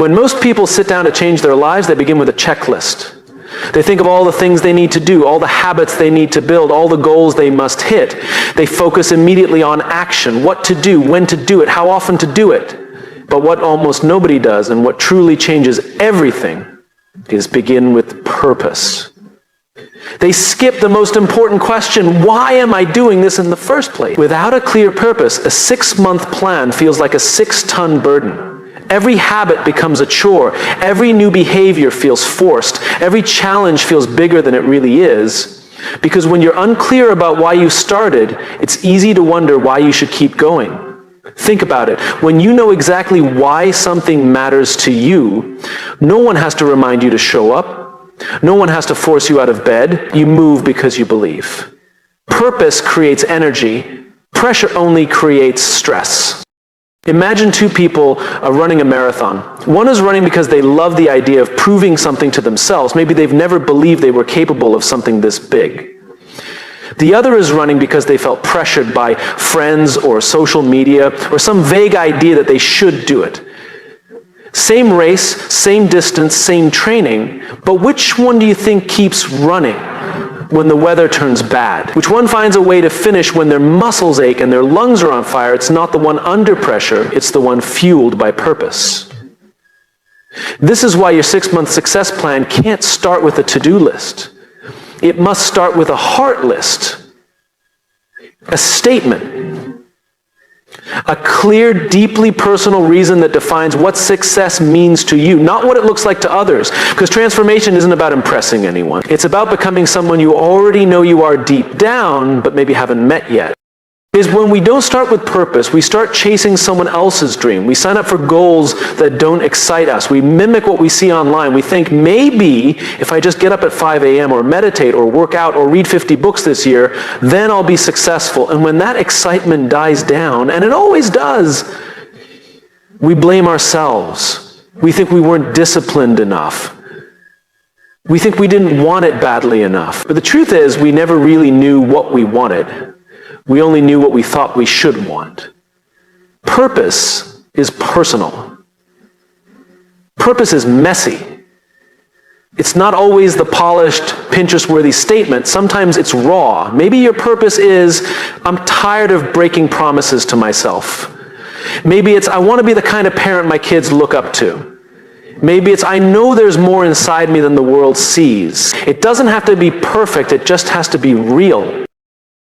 When most people sit down to change their lives, they begin with a checklist. They think of all the things they need to do, all the habits they need to build, all the goals they must hit. They focus immediately on action, what to do, when to do it, how often to do it. But what almost nobody does, and what truly changes everything, is begin with purpose. They skip the most important question: why am I doing this in the first place? Without a clear purpose, a 6-month plan feels like a 6-ton burden. Every habit becomes a chore. Every new behavior feels forced. Every challenge feels bigger than it really is. Because when you're unclear about why you started, it's easy to wonder why you should keep going. Think about it. When you know exactly why something matters to you, no one has to remind you to show up. No one has to force you out of bed. You move because you believe. Purpose creates energy. Pressure only creates stress. Imagine two people running a marathon. One is running because they love the idea of proving something to themselves. Maybe they've never believed they were capable of something this big. The other is running because they felt pressured by friends or social media or some vague idea that they should do it. Same race, same distance, same training, but which one do you think keeps running when the weather turns bad? Which one finds a way to finish when their muscles ache and their lungs are on fire? It's not the one under pressure, it's the one fueled by purpose. This is why your 6-month success plan can't start with a to-do list. It must start with a heart list, a statement, a clear, deeply personal reason that defines what success means to you, not what it looks like to others. Because transformation isn't about impressing anyone. It's about becoming someone you already know you are deep down, but maybe haven't met yet. Is when we don't start with purpose, we start chasing someone else's dream. We sign up for goals that don't excite us. We mimic what we see online. We think, maybe if I just get up at 5 a.m. or meditate or work out or read 50 books this year, then I'll be successful. And when that excitement dies down, and it always does, we blame ourselves. We think we weren't disciplined enough. We think we didn't want it badly enough. But the truth is, we never really knew what we wanted. We only knew what we thought we should want. Purpose is personal. Purpose is messy. It's not always the polished, Pinterest-worthy statement. Sometimes it's raw. Maybe your purpose is, I'm tired of breaking promises to myself. Maybe it's, I want to be the kind of parent my kids look up to. Maybe it's, I know there's more inside me than the world sees. It doesn't have to be perfect. It just has to be real.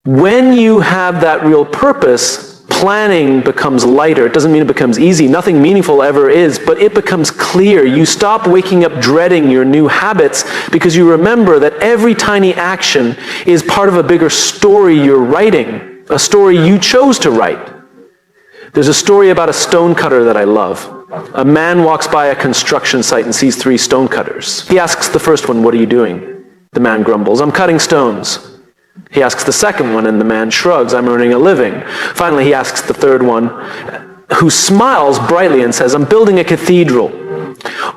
When you have that real purpose, planning becomes lighter. It doesn't mean it becomes easy. Nothing meaningful ever is, but it becomes clear. You stop waking up dreading your new habits because you remember that every tiny action is part of a bigger story you're writing, a story you chose to write. There's a story about a stonecutter that I love. A man walks by a construction site and sees 3 stonecutters. He asks the first one, "What are you doing?" The man grumbles, "I'm cutting stones." He asks the second one, and the man shrugs, "I'm earning a living." Finally, he asks the third one, who smiles brightly and says, "I'm building a cathedral."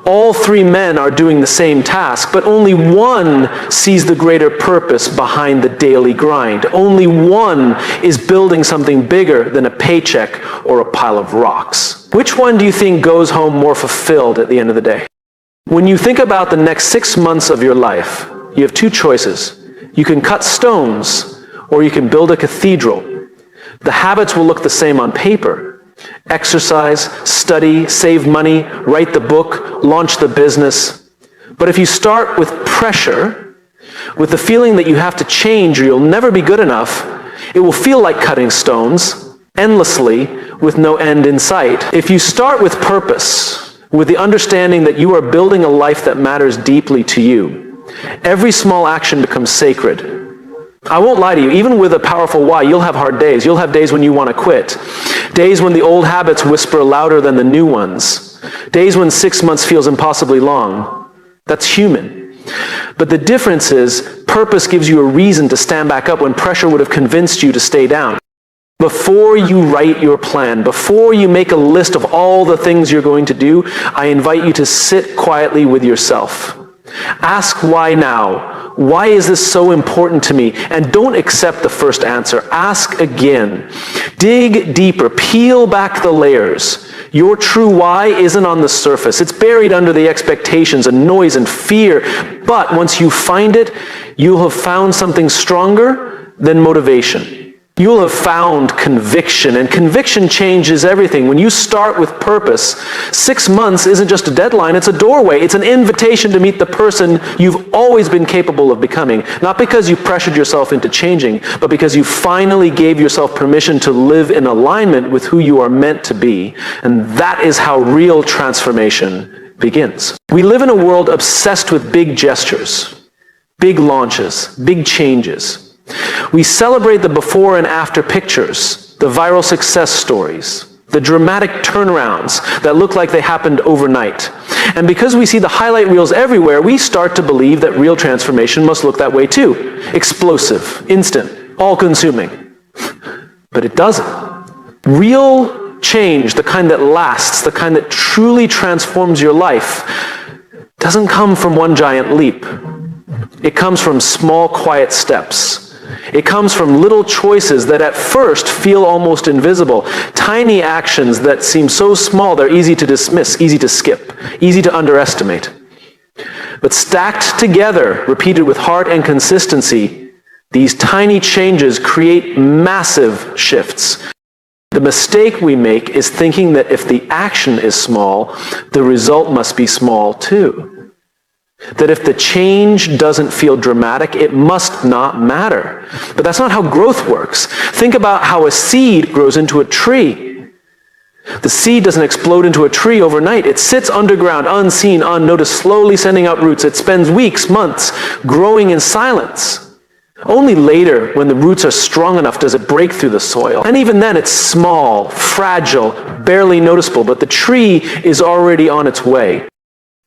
All 3 men are doing the same task, but only one sees the greater purpose behind the daily grind. Only one is building something bigger than a paycheck or a pile of rocks. Which one do you think goes home more fulfilled at the end of the day? When you think about the next 6 months of your life, you have 2 choices. You can cut stones, or you can build a cathedral. The habits will look the same on paper. Exercise, study, save money, write the book, launch the business. But if you start with pressure, with the feeling that you have to change or you'll never be good enough, it will feel like cutting stones, endlessly, with no end in sight. If you start with purpose, with the understanding that you are building a life that matters deeply to you, every small action becomes sacred. I won't lie to you, even with a powerful why, you'll have hard days. You'll have days when you want to quit. Days when the old habits whisper louder than the new ones. Days when 6 months feels impossibly long. That's human. But the difference is, purpose gives you a reason to stand back up when pressure would have convinced you to stay down. Before you write your plan, before you make a list of all the things you're going to do, I invite you to sit quietly with yourself. Ask why now. Why is this so important to me? And don't accept the first answer. Ask again. Dig deeper. Peel back the layers. Your true why isn't on the surface. It's buried under the expectations and noise and fear. But once you find it, you'll have found something stronger than motivation. You'll have found conviction, and conviction changes everything. When you start with purpose, 6 months isn't just a deadline, it's a doorway. It's an invitation to meet the person you've always been capable of becoming. Not because you pressured yourself into changing, but because you finally gave yourself permission to live in alignment with who you are meant to be. And that is how real transformation begins. We live in a world obsessed with big gestures, big launches, big changes. We celebrate the before and after pictures, the viral success stories, the dramatic turnarounds that look like they happened overnight. And because we see the highlight reels everywhere, we start to believe that real transformation must look that way too. Explosive, instant, all-consuming. But it doesn't. Real change, the kind that lasts, the kind that truly transforms your life, doesn't come from one giant leap. It comes from small, quiet steps. It comes from little choices that at first feel almost invisible. Tiny actions that seem so small they're easy to dismiss, easy to skip, easy to underestimate. But stacked together, repeated with heart and consistency, these tiny changes create massive shifts. The mistake we make is thinking that if the action is small, the result must be small too. That if the change doesn't feel dramatic, it must not matter. But that's not how growth works. Think about how a seed grows into a tree. The seed doesn't explode into a tree overnight. It sits underground, unseen, unnoticed, slowly sending out roots. It spends weeks, months, growing in silence. Only later, when the roots are strong enough, does it break through the soil. And even then, it's small, fragile, barely noticeable, but the tree is already on its way.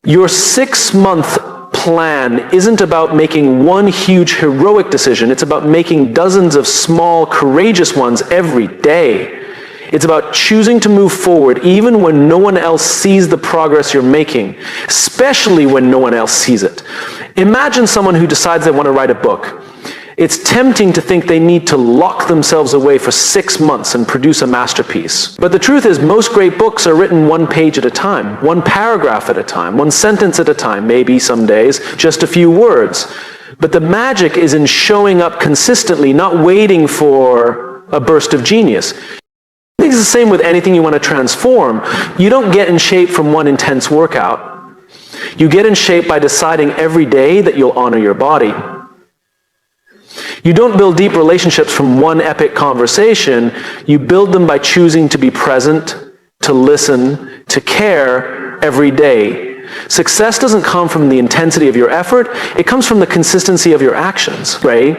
Your 6-month plan isn't about making one huge heroic decision. It's about making dozens of small, courageous ones every day. It's about choosing to move forward even when no one else sees the progress you're making, especially when no one else sees it. Imagine someone who decides they want to write a book. It's tempting to think they need to lock themselves away for 6 months and produce a masterpiece. But the truth is, most great books are written one page at a time, one paragraph at a time, one sentence at a time, maybe some days, just a few words. But the magic is in showing up consistently, not waiting for a burst of genius. I think it's the same with anything you want to transform. You don't get in shape from one intense workout. You get in shape by deciding every day that you'll honor your body. You don't build deep relationships from one epic conversation. You build them by choosing to be present, to listen, to care every day. Success doesn't come from the intensity of your effort. It comes from the consistency of your actions, right?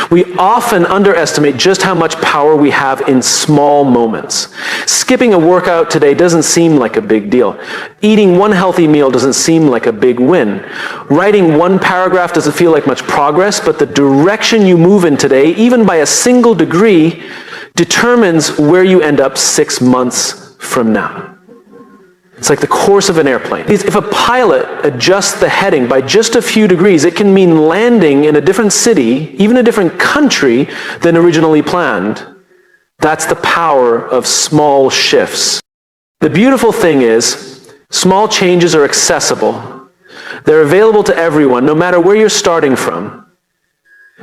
We often underestimate just how much power we have in small moments. Skipping a workout today doesn't seem like a big deal. Eating one healthy meal doesn't seem like a big win. Writing one paragraph doesn't feel like much progress, but the direction you move in today, even by a single degree, determines where you end up 6 months from now. It's like the course of an airplane. If a pilot adjusts the heading by just a few degrees, it can mean landing in a different city, even a different country than originally planned. That's the power of small shifts. The beautiful thing is, small changes are accessible. They're available to everyone, no matter where you're starting from.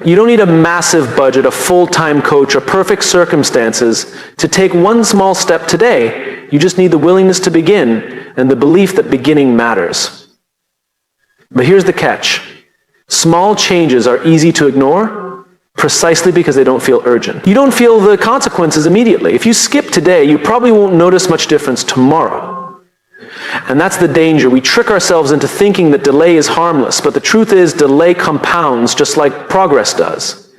You don't need a massive budget, a full-time coach, or perfect circumstances to take one small step today. You just need the willingness to begin and the belief that beginning matters. But here's the catch. Small changes are easy to ignore precisely because they don't feel urgent. You don't feel the consequences immediately. If you skip today, you probably won't notice much difference tomorrow. And that's the danger. We trick ourselves into thinking that delay is harmless, but the truth is delay compounds just like progress does.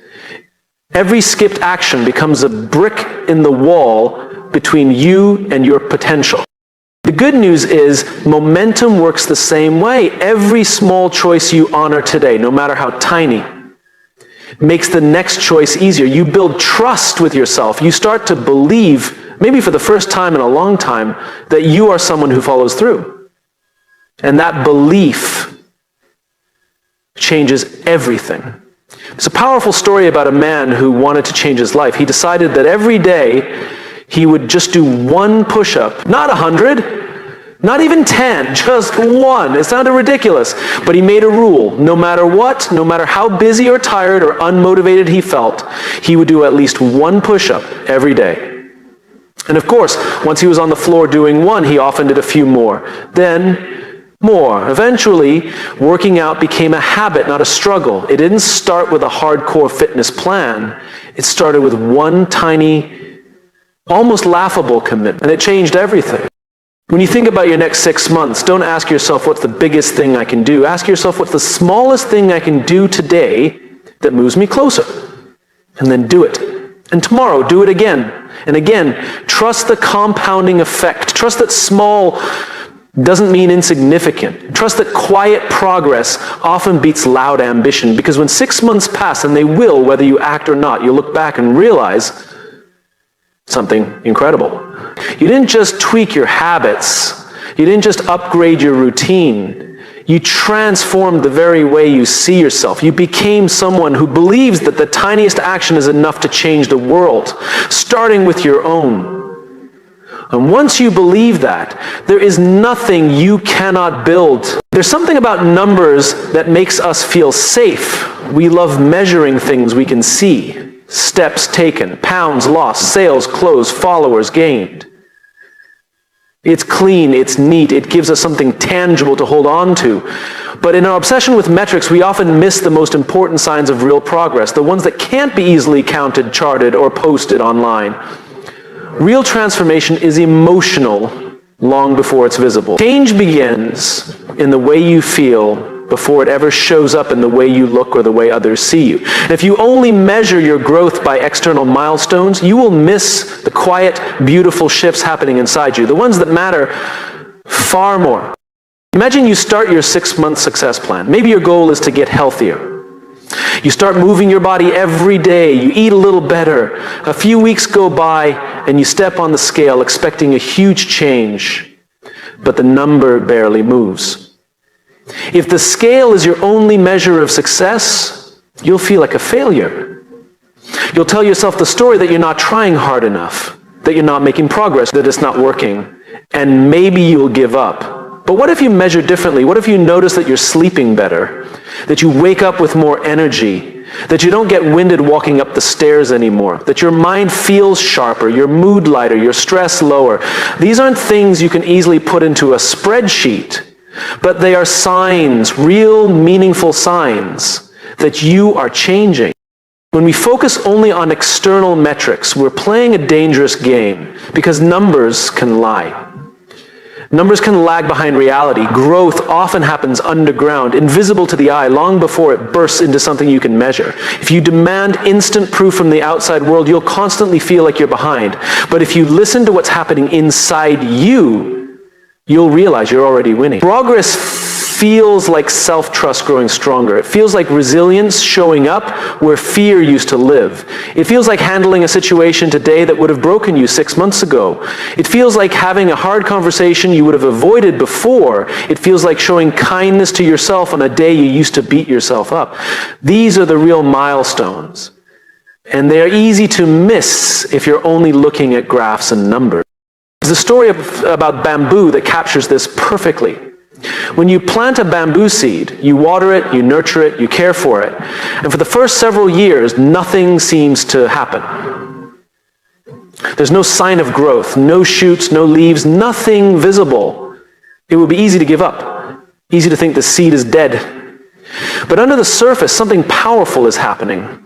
Every skipped action becomes a brick in the wall between you and your potential. The good news is momentum works the same way. Every small choice you honor today, no matter how tiny, makes the next choice easier. You build trust with yourself. You start to believe, maybe for the first time in a long time, that you are someone who follows through. And that belief changes everything. It's a powerful story about a man who wanted to change his life. He decided that every day he would just do one push-up, not 100, not even 10, just one. It sounded ridiculous, but he made a rule. No matter what, no matter how busy or tired or unmotivated he felt, he would do at least one push-up every day. And of course, once he was on the floor doing one, he often did a few more. Then more. Eventually, working out became a habit, not a struggle. It didn't start with a hardcore fitness plan. It started with one tiny, almost laughable commitment, and it changed everything. When you think about your next 6 months, don't ask yourself, what's the biggest thing I can do? Ask yourself, what's the smallest thing I can do today that moves me closer? And then do it. And tomorrow, do it again. And again, trust the compounding effect. Trust that small doesn't mean insignificant. Trust that quiet progress often beats loud ambition, because when 6 months pass, and they will, whether you act or not, you'll look back and realize something incredible. You didn't just tweak your habits. You didn't just upgrade your routine. You transformed the very way you see yourself. You became someone who believes that the tiniest action is enough to change the world, starting with your own. And once you believe that, there is nothing you cannot build. There's something about numbers that makes us feel safe. We love measuring things we can see. Steps taken, pounds lost, sales closed, followers gained. It's clean, it's neat, it gives us something tangible to hold on to. But in our obsession with metrics, we often miss the most important signs of real progress, the ones that can't be easily counted, charted, or posted online. Real transformation is emotional long before it's visible. Change begins in the way you feel before it ever shows up in the way you look or the way others see you. And if you only measure your growth by external milestones, you will miss the quiet, beautiful shifts happening inside you, the ones that matter far more. Imagine you start your 6-month success plan. Maybe your goal is to get healthier. You start moving your body every day. You eat a little better. A few weeks go by and you step on the scale expecting a huge change, but the number barely moves. If the scale is your only measure of success, you'll feel like a failure. You'll tell yourself the story that you're not trying hard enough, that you're not making progress, that it's not working, and maybe you'll give up. But what if you measure differently? What if you notice that you're sleeping better, that you wake up with more energy, that you don't get winded walking up the stairs anymore, that your mind feels sharper, your mood lighter, your stress lower? These aren't things you can easily put into a spreadsheet. But they are signs, real meaningful signs, that you are changing. When we focus only on external metrics, we're playing a dangerous game, because numbers can lie. Numbers can lag behind reality. Growth often happens underground, invisible to the eye, long before it bursts into something you can measure. If you demand instant proof from the outside world, you'll constantly feel like you're behind. But if you listen to what's happening inside you, you'll realize you're already winning. Progress feels like self-trust growing stronger. It feels like resilience showing up where fear used to live. It feels like handling a situation today that would have broken you 6 months ago. It feels like having a hard conversation you would have avoided before. It feels like showing kindness to yourself on a day you used to beat yourself up. These are the real milestones. And they are easy to miss if you're only looking at graphs and numbers. There's a story about bamboo that captures this perfectly. When you plant a bamboo seed, you water it, you nurture it, you care for it. And for the first several years, nothing seems to happen. There's no sign of growth, no shoots, no leaves, nothing visible. It would be easy to give up, easy to think the seed is dead. But under the surface, something powerful is happening.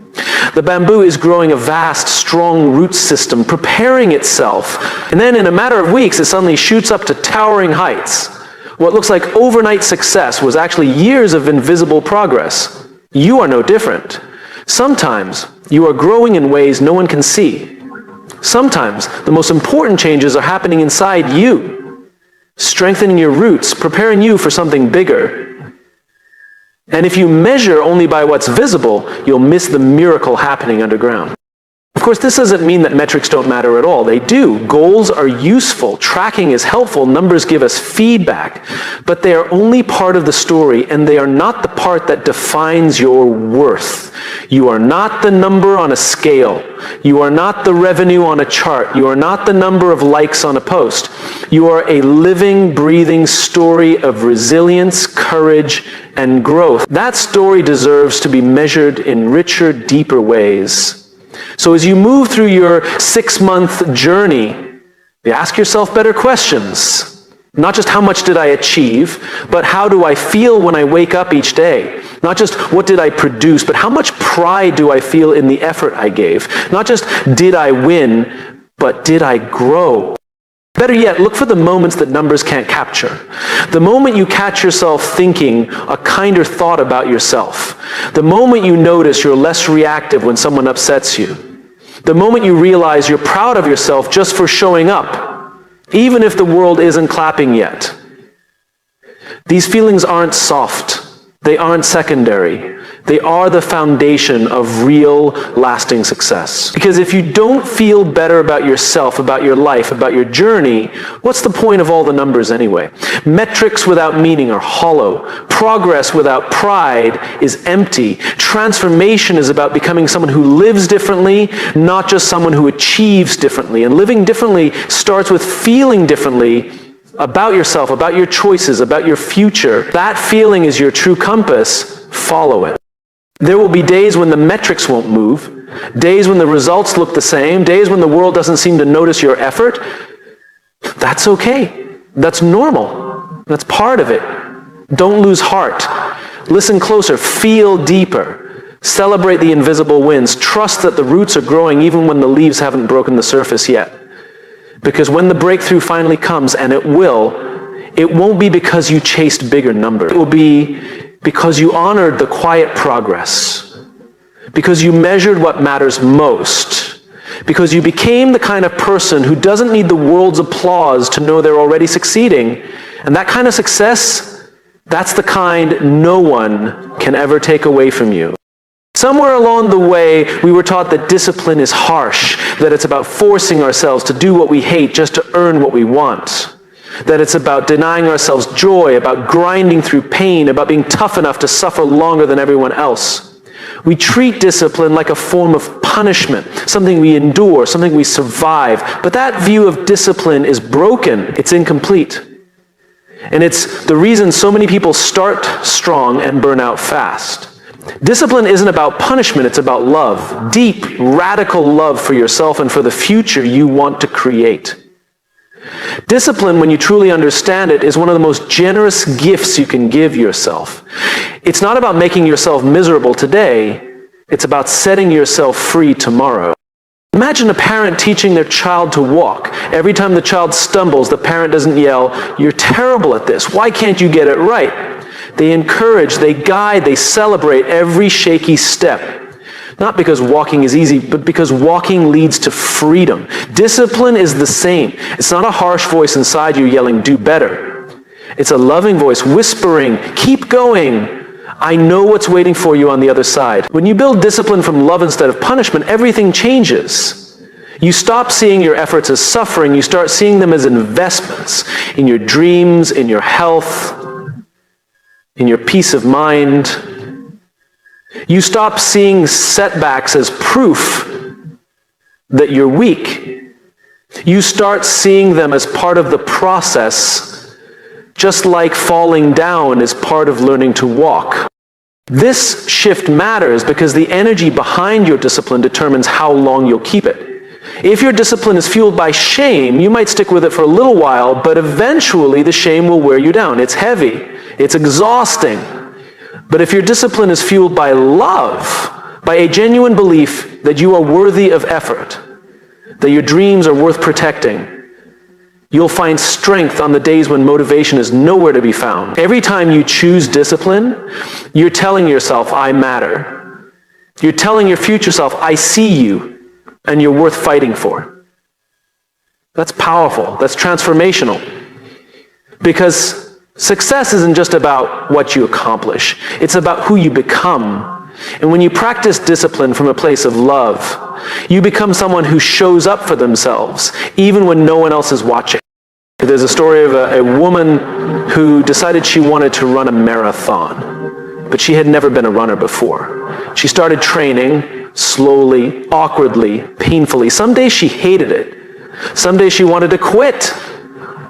The bamboo is growing a vast, strong root system, preparing itself. And then in a matter of weeks, it suddenly shoots up to towering heights. What looks like overnight success was actually years of invisible progress. You are no different. Sometimes you are growing in ways no one can see. Sometimes the most important changes are happening inside you, strengthening your roots, preparing you for something bigger. And if you measure only by what's visible, you'll miss the miracle happening underground. Of course, this doesn't mean that metrics don't matter at all. They do. Goals are useful. Tracking is helpful. Numbers give us feedback. But they are only part of the story, and they are not the part that defines your worth. You are not the number on a scale. You are not the revenue on a chart. You are not the number of likes on a post. You are a living, breathing story of resilience, courage, and growth. That story deserves to be measured in richer, deeper ways. So as you move through your 6-month journey, you ask yourself better questions. Not just how much did I achieve, but how do I feel when I wake up each day? Not just what did I produce, but how much pride do I feel in the effort I gave? Not just did I win, but did I grow? Better yet, look for the moments that numbers can't capture. The moment you catch yourself thinking a kinder thought about yourself. The moment you notice you're less reactive when someone upsets you. The moment you realize you're proud of yourself just for showing up, even if the world isn't clapping yet. These feelings aren't soft. They aren't secondary. They are the foundation of real, lasting success. Because if you don't feel better about yourself, about your life, about your journey, what's the point of all the numbers anyway? Metrics without meaning are hollow. Progress without pride is empty. Transformation is about becoming someone who lives differently, not just someone who achieves differently. And living differently starts with feeling differently about yourself, about your choices, about your future. That feeling is your true compass. Follow it. There will be days when the metrics won't move, days when the results look the same, days when the world doesn't seem to notice your effort. That's okay. That's normal. That's part of it. Don't lose heart. Listen closer. Feel deeper. Celebrate the invisible wins. Trust that the roots are growing even when the leaves haven't broken the surface yet. Because when the breakthrough finally comes, and it won't be because you chased bigger numbers. It will be because you honored the quiet progress, because you measured what matters most, because you became the kind of person who doesn't need the world's applause to know they're already succeeding. And that kind of success, that's the kind no one can ever take away from you. Somewhere along the way, we were taught that discipline is harsh, that it's about forcing ourselves to do what we hate just to earn what we want. That it's about denying ourselves joy, about grinding through pain, about being tough enough to suffer longer than everyone else. We treat discipline like a form of punishment, something we endure, something we survive. But that view of discipline is broken. It's incomplete. And it's the reason so many people start strong and burn out fast. Discipline isn't about punishment, it's about love. Deep, radical love for yourself and for the future you want to create. Discipline, when you truly understand it, is one of the most generous gifts you can give yourself. It's not about making yourself miserable today, it's about setting yourself free tomorrow. Imagine a parent teaching their child to walk. Every time the child stumbles, the parent doesn't yell, "You're terrible at this. Why can't you get it right?" They encourage, they guide, they celebrate every shaky step. Not because walking is easy, but because walking leads to freedom. Discipline is the same. It's not a harsh voice inside you yelling, "Do better." It's a loving voice whispering, "Keep going. I know what's waiting for you on the other side." When you build discipline from love instead of punishment, everything changes. You stop seeing your efforts as suffering. You start seeing them as investments in your dreams, in your health, in your peace of mind. You stop seeing setbacks as proof that you're weak. You start seeing them as part of the process, just like falling down is part of learning to walk. This shift matters because the energy behind your discipline determines how long you'll keep it. If your discipline is fueled by shame, you might stick with it for a little while, but eventually the shame will wear you down. It's heavy. It's exhausting. But if your discipline is fueled by love, by a genuine belief that you are worthy of effort, that your dreams are worth protecting, you'll find strength on the days when motivation is nowhere to be found. Every time you choose discipline, you're telling yourself, "I matter." You're telling your future self, "I see you, and you're worth fighting for." That's powerful. That's transformational. Because success isn't just about what you accomplish. It's about who you become. And when you practice discipline from a place of love, You become someone who shows up for themselves, even when no one else is watching. There's a story of a woman who decided she wanted to run a marathon, but she had never been a runner before. She started training slowly, awkwardly, painfully. Some days she hated it. Some days she wanted to quit.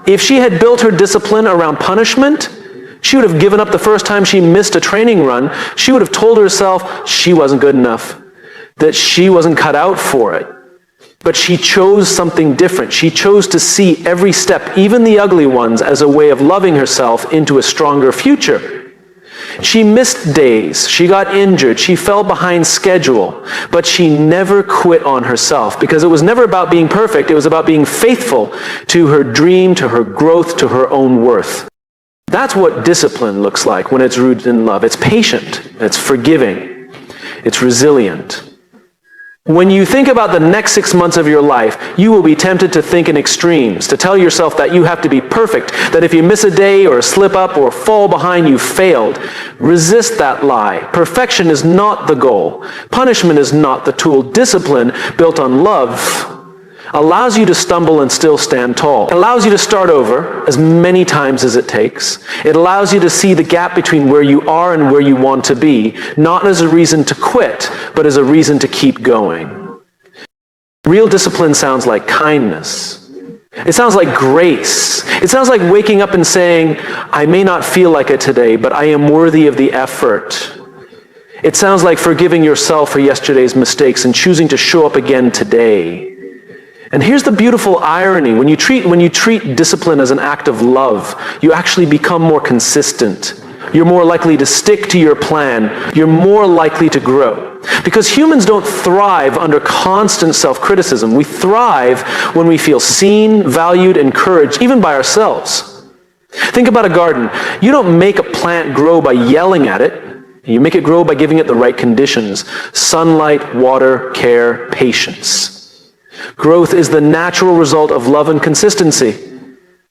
If she had built her discipline around punishment, she would have given up the first time she missed a training run. She would have told herself she wasn't good enough, that she wasn't cut out for it. But she chose something different. She chose to see every step, even the ugly ones, as a way of loving herself into a stronger future. She missed days. She got injured. She fell behind schedule. But she never quit on herself, because it was never about being perfect. It was about being faithful to her dream, to her growth, to her own worth. That's what discipline looks like when it's rooted in love. It's patient. It's forgiving. It's resilient. When you think about the next 6 months of your life, you will be tempted to think in extremes, to tell yourself that you have to be perfect, that if you miss a day or slip up or fall behind, you failed. Resist that lie. Perfection is not the goal. Punishment is not the tool. Discipline built on love allows you to stumble and still stand tall. It allows you to start over as many times as it takes. It allows you to see the gap between where you are and where you want to be, not as a reason to quit, but as a reason to keep going. Real discipline sounds like kindness. It sounds like grace. It sounds like waking up and saying, I may not feel like it today, but I am worthy of the effort. It sounds like forgiving yourself for yesterday's mistakes and choosing to show up again today. And here's the beautiful irony. When you treat discipline as an act of love, you actually become more consistent. You're more likely to stick to your plan. You're more likely to grow. Because humans don't thrive under constant self-criticism. We thrive when we feel seen, valued, encouraged, even by ourselves. Think about a garden. You don't make a plant grow by yelling at it. You make it grow by giving it the right conditions: sunlight, water, care, patience. Growth is the natural result of love and consistency.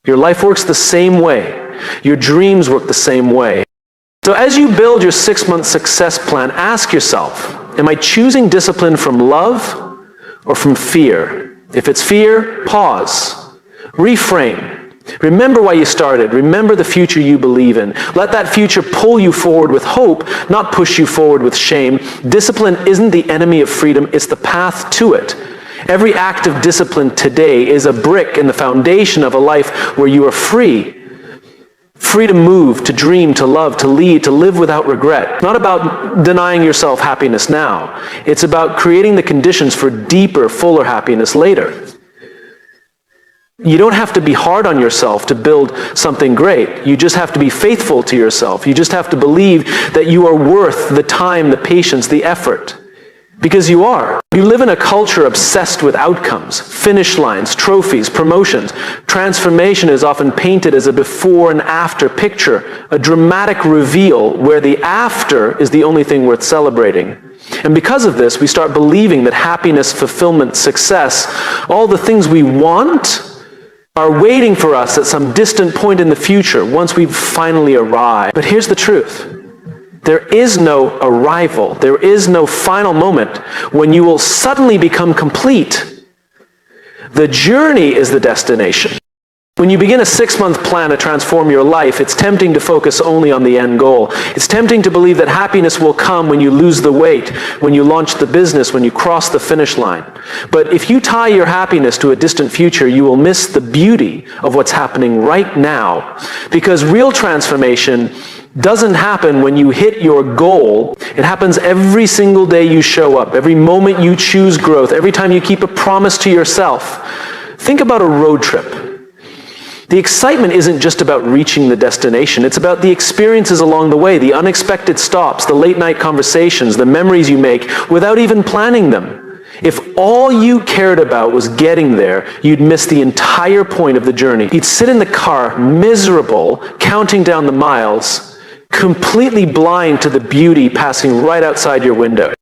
Your life works the same way. Your dreams work the same way. So as you build your 6-month success plan, ask yourself, am I choosing discipline from love or from fear? If it's fear, pause. Reframe. Remember why you started. Remember the future you believe in. Let that future pull you forward with hope, not push you forward with shame. Discipline isn't the enemy of freedom, it's the path to it. Every act of discipline today is a brick in the foundation of a life where you are free. Free to move, to dream, to love, to lead, to live without regret. Not about denying yourself happiness now. It's about creating the conditions for deeper, fuller happiness later. You don't have to be hard on yourself to build something great. You just have to be faithful to yourself. You just have to believe that you are worth the time, the patience, the effort. Because you are. You live in a culture obsessed with outcomes, finish lines, trophies, promotions. Transformation is often painted as a before and after picture, a dramatic reveal where the after is the only thing worth celebrating. And because of this, we start believing that happiness, fulfillment, success, all the things we want are waiting for us at some distant point in the future once we've finally arrived. But here's the truth. There is no arrival. There is no final moment when you will suddenly become complete. The journey is the destination. When you begin a 6-month plan to transform your life, it's tempting to focus only on the end goal. It's tempting to believe that happiness will come when you lose the weight, when you launch the business, when you cross the finish line. But if you tie your happiness to a distant future, you will miss the beauty of what's happening right now. Because real transformation doesn't happen when you hit your goal. It happens every single day you show up, every moment you choose growth, every time you keep a promise to yourself. Think about a road trip. The excitement isn't just about reaching the destination. It's about the experiences along the way, the unexpected stops, the late night conversations, the memories you make without even planning them. If all you cared about was getting there, you'd miss the entire point of the journey. You'd sit in the car, miserable, counting down the miles, completely blind to the beauty passing right outside your window.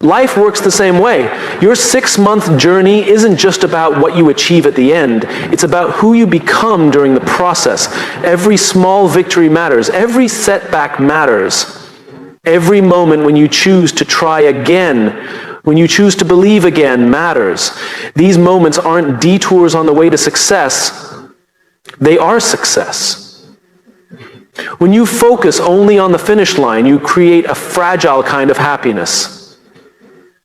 Life works the same way. Your 6-month journey isn't just about what you achieve at the end. It's about who you become during the process. Every small victory matters. Every setback matters. Every moment when you choose to try again when you choose to believe again matters. These moments aren't detours on the way to success. They are success. When you focus only on the finish line, you create a fragile kind of happiness.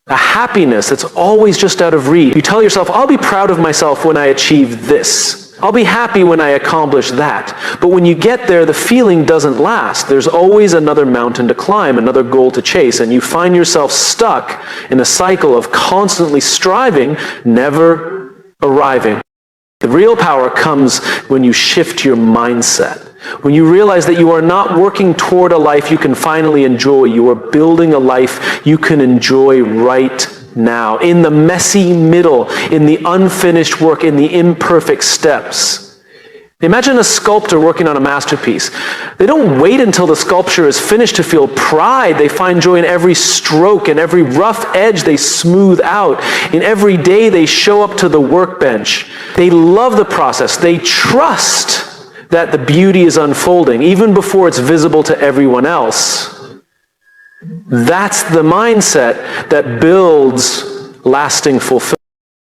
A happiness that's always just out of reach. You tell yourself, I'll be proud of myself when I achieve this. I'll be happy when I accomplish that. But when you get there, the feeling doesn't last. There's always another mountain to climb, another goal to chase, and you find yourself stuck in a cycle of constantly striving, never arriving. The real power comes when you shift your mindset. When you realize that you are not working toward a life you can finally enjoy, you are building a life you can enjoy right now, in the messy middle, in the unfinished work, in the imperfect steps. Imagine a sculptor working on a masterpiece. They don't wait until the sculpture is finished to feel pride. They find joy in every stroke, and every rough edge they smooth out. In every day they show up to the workbench. They love the process. They trust that the beauty is unfolding, even before it's visible to everyone else. That's the mindset that builds lasting fulfillment.